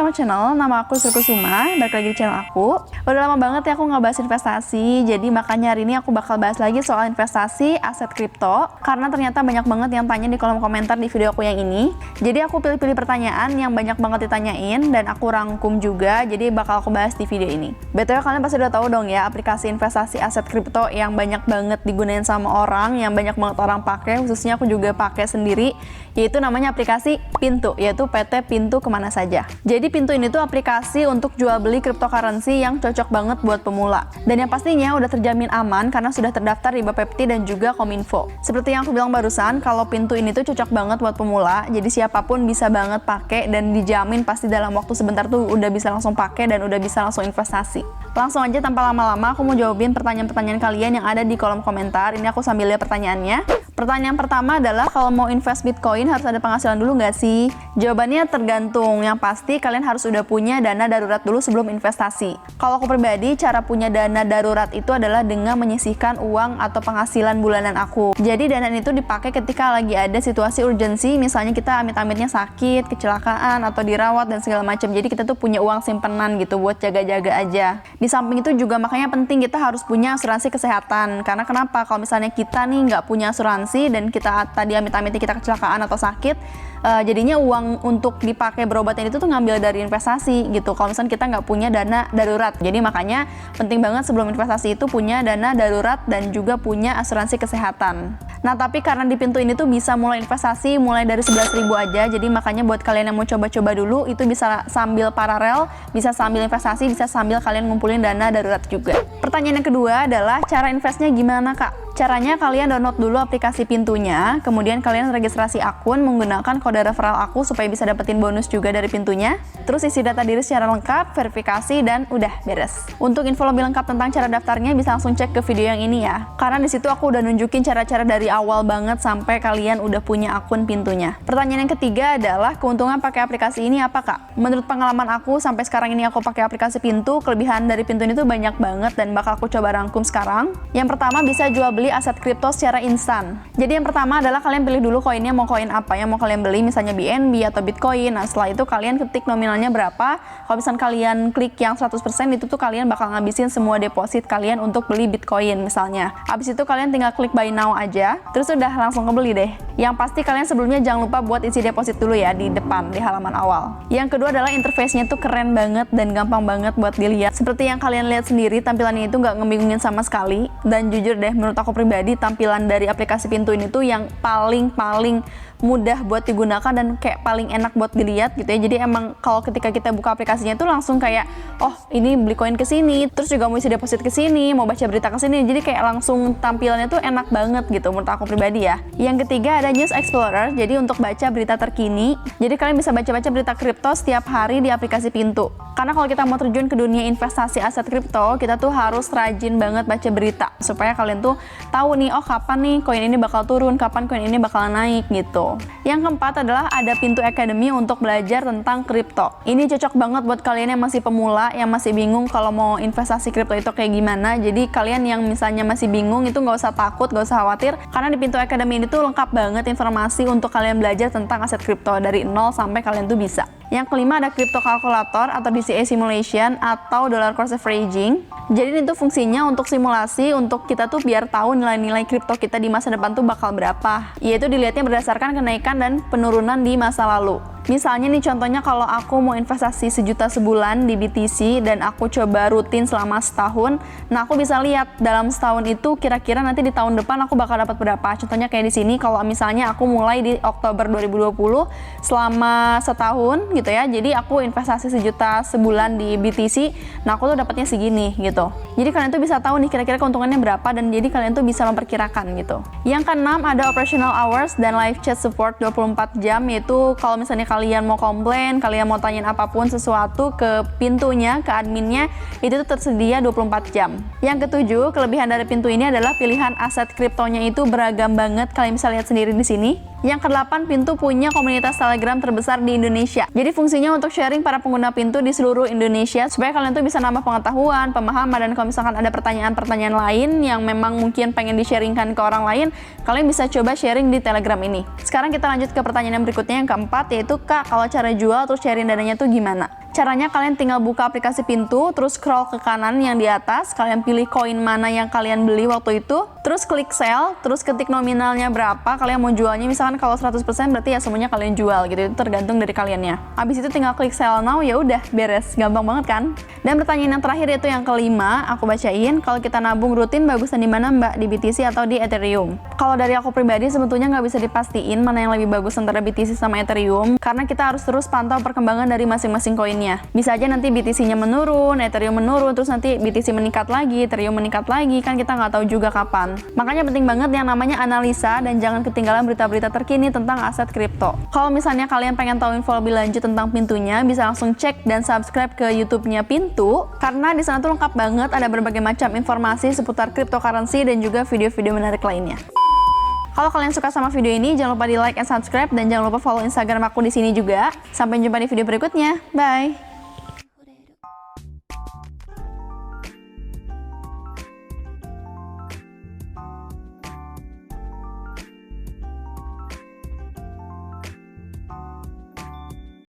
sama channel, nama aku Suma, balik lagi di channel aku. Udah lama banget ya aku nggak bahas investasi, jadi makanya hari ini aku bakal bahas lagi soal investasi aset kripto. Karena ternyata banyak banget yang tanya di kolom komentar di video aku yang ini. Jadi aku pilih-pilih pertanyaan yang banyak banget ditanyain dan aku rangkum juga, jadi bakal aku bahas di video ini. BTW kalian pasti udah tahu dong ya, aplikasi investasi aset kripto yang banyak banget digunain sama orang, yang banyak banget orang pakai, khususnya aku juga pakai sendiri, yaitu namanya aplikasi Pintu, yaitu PT Pintu kemana saja. Jadi Pintu ini tuh aplikasi untuk jual beli cryptocurrency yang cocok banget buat pemula. Dan yang pastinya udah terjamin aman karena sudah terdaftar di Bapepti dan juga Kominfo. Seperti yang aku bilang barusan, kalau Pintu ini tuh cocok banget buat pemula, jadi siapapun bisa banget pakai dan dijamin pasti dalam waktu sebentar tuh udah bisa langsung pakai dan udah bisa langsung investasi. Langsung aja tanpa lama-lama aku mau jawabin pertanyaan-pertanyaan kalian yang ada di kolom komentar. Ini aku sambil lihat pertanyaannya. Pertanyaan pertama adalah, kalau mau invest Bitcoin harus ada penghasilan dulu nggak sih? Jawabannya tergantung. Yang pasti kalian harus udah punya dana darurat dulu sebelum investasi. Kalau aku pribadi, cara punya dana darurat itu adalah dengan menyisihkan uang atau penghasilan bulanan aku. Jadi dana itu dipakai ketika lagi ada situasi urgensi, misalnya kita amit-amitnya sakit, kecelakaan, atau dirawat dan segala macam. Jadi kita tuh punya uang simpenan gitu buat jaga-jaga aja. Di samping itu juga makanya penting kita harus punya asuransi kesehatan. Karena kenapa? Kalau misalnya kita nih nggak punya asuransi dan kita tadi amit-amitnya kita kecelakaan atau sakit, jadinya uang untuk dipakai berobatnya itu tuh ngambil dari investasi gitu, kalau misalnya kita nggak punya dana darurat. Jadi makanya penting banget sebelum investasi itu punya dana darurat dan juga punya asuransi kesehatan. Nah tapi karena di Pintu ini tuh bisa mulai investasi mulai dari 11.000 aja, jadi makanya buat kalian yang mau coba-coba dulu itu bisa sambil paralel, bisa sambil investasi, bisa sambil kalian ngumpulin dana darurat juga. Pertanyaan yang kedua adalah, cara investnya gimana kak? Caranya kalian download dulu aplikasi Pintunya, kemudian kalian registrasi akun menggunakan kode referral aku supaya bisa dapetin bonus juga dari Pintunya. Terus isi data diri secara lengkap, verifikasi, dan udah beres. Untuk info lebih lengkap tentang cara daftarnya bisa langsung cek ke video yang ini ya. Karena di situ aku udah nunjukin cara-cara dari awal banget sampai kalian udah punya akun Pintunya. Pertanyaan yang ketiga adalah, keuntungan pakai aplikasi ini apa kak? Menurut pengalaman aku sampai sekarang ini aku pakai aplikasi Pintu, kelebihan dari Pintu ini tuh banyak banget dan bakal aku coba rangkum sekarang. Yang pertama, bisa jual beli aset kripto secara instan. Jadi yang pertama adalah kalian pilih dulu koinnya, mau koin apa yang mau kalian beli, misalnya BNB atau Bitcoin. Nah setelah itu kalian ketik nominalnya berapa. Kalau misalnya kalian klik yang 100%, itu tuh kalian bakal ngabisin semua deposit kalian untuk beli Bitcoin misalnya. Habis itu kalian tinggal klik buy now aja, terus udah langsung kebeli deh. Yang pasti kalian sebelumnya jangan lupa buat isi deposit dulu ya di depan, di halaman awal. Yang kedua adalah interface-nya tuh keren banget dan gampang banget buat dilihat. Seperti yang kalian lihat sendiri, tampilannya itu nggak ngebingungin sama sekali. Dan jujur deh, menurut aku pribadi tampilan dari aplikasi Pintu ini tuh yang paling mudah buat digunakan dan kayak paling enak buat dilihat gitu ya. Jadi emang kalau ketika kita buka aplikasinya tuh langsung kayak, oh ini beli koin ke sini, terus juga mau isi deposit ke sini, mau baca berita ke sini. Jadi kayak langsung tampilannya tuh enak banget gitu menurut aku pribadi ya. Yang ketiga ada News Explorer. Jadi untuk baca berita terkini. Jadi kalian bisa baca-baca berita kripto setiap hari di aplikasi Pintu. Karena kalau kita mau terjun ke dunia investasi aset kripto, kita tuh harus rajin banget baca berita supaya kalian tuh tahu nih, oh kapan nih koin ini bakal turun, kapan koin ini bakal naik gitu. Yang keempat adalah ada Pintu Academy untuk belajar tentang kripto. Ini cocok banget buat kalian yang masih pemula, yang masih bingung kalau mau investasi kripto itu kayak gimana. Jadi kalian yang misalnya masih bingung itu nggak usah takut, nggak usah khawatir, karena di Pintu Academy ini tuh lengkap banget informasi untuk kalian belajar tentang aset kripto dari nol sampai kalian tuh bisa. Yang kelima ada Crypto Calculator atau DCA Simulation atau Dollar Cost Averaging. Jadi ini tuh fungsinya untuk simulasi, untuk kita tuh biar tahu nilai-nilai kripto kita di masa depan tuh bakal berapa. Yaitu dilihatnya berdasarkan kenaikan dan penurunan di masa lalu. Misalnya nih contohnya, kalau aku mau investasi 1 juta sebulan di BTC dan aku coba rutin selama setahun, nah aku bisa lihat dalam setahun itu kira-kira nanti di tahun depan aku bakal dapat berapa. Contohnya kayak di sini, kalau misalnya aku mulai di Oktober 2020 selama setahun gitu ya, jadi aku investasi 1 juta sebulan di BTC, nah aku tuh dapatnya segini gitu. Jadi kalian tuh bisa tahu nih kira-kira keuntungannya berapa, dan jadi kalian tuh bisa memperkirakan gitu. Yang keenam ada Operational Hours dan Live Chat Support 24 jam, yaitu kalau misalnya kalian mau komplain, kalian mau tanyain apapun sesuatu ke Pintunya, ke adminnya, itu tuh tersedia 24 jam. Yang ketujuh, kelebihan dari Pintu ini adalah pilihan aset kriptonya itu beragam banget, kalian bisa lihat sendiri di sini. Yang kedelapan, Pintu punya komunitas Telegram terbesar di Indonesia. Jadi fungsinya untuk sharing para pengguna Pintu di seluruh Indonesia supaya kalian tuh bisa nambah pengetahuan, pemahaman, dan kalau misalkan ada pertanyaan-pertanyaan lain yang memang mungkin pengen di-sharingkan ke orang lain, kalian bisa coba sharing di Telegram ini. Sekarang kita lanjut ke pertanyaan yang berikutnya, yang keempat, yaitu Kak, kalau cara jual terus sharing dananya tuh gimana? Caranya kalian tinggal buka aplikasi Pintu, terus scroll ke kanan yang di atas, kalian pilih koin mana yang kalian beli waktu itu, terus klik sell, terus ketik nominalnya berapa, kalian mau jualnya misalkan kalau 100% berarti ya semuanya kalian jual gitu, itu tergantung dari kaliannya. Habis itu tinggal klik sell now, ya udah beres, gampang banget kan? Dan pertanyaan yang terakhir yaitu yang kelima, aku bacain, kalau kita nabung rutin bagusan di mana Mbak, di BTC atau di Ethereum? Kalau dari aku pribadi sebetulnya nggak bisa dipastiin mana yang lebih bagus antara BTC sama Ethereum, karena kita harus terus pantau perkembangan dari masing-masing koinnya. Bisa aja nanti BTC-nya menurun, Ethereum menurun, terus nanti BTC meningkat lagi, Ethereum meningkat lagi, kan kita nggak tahu juga kapan. Makanya penting banget yang namanya analisa dan jangan ketinggalan berita-berita terkini tentang aset kripto. Kalau misalnya kalian pengen tahu info lebih lanjut tentang Pintunya, bisa langsung cek dan subscribe ke YouTube-nya Pintu, karena di sana tuh lengkap banget, ada berbagai macam informasi seputar cryptocurrency dan juga video-video menarik lainnya. Kalau kalian suka sama video ini, jangan lupa di like and subscribe dan jangan lupa follow Instagram aku di sini juga. Sampai jumpa di video berikutnya. Bye.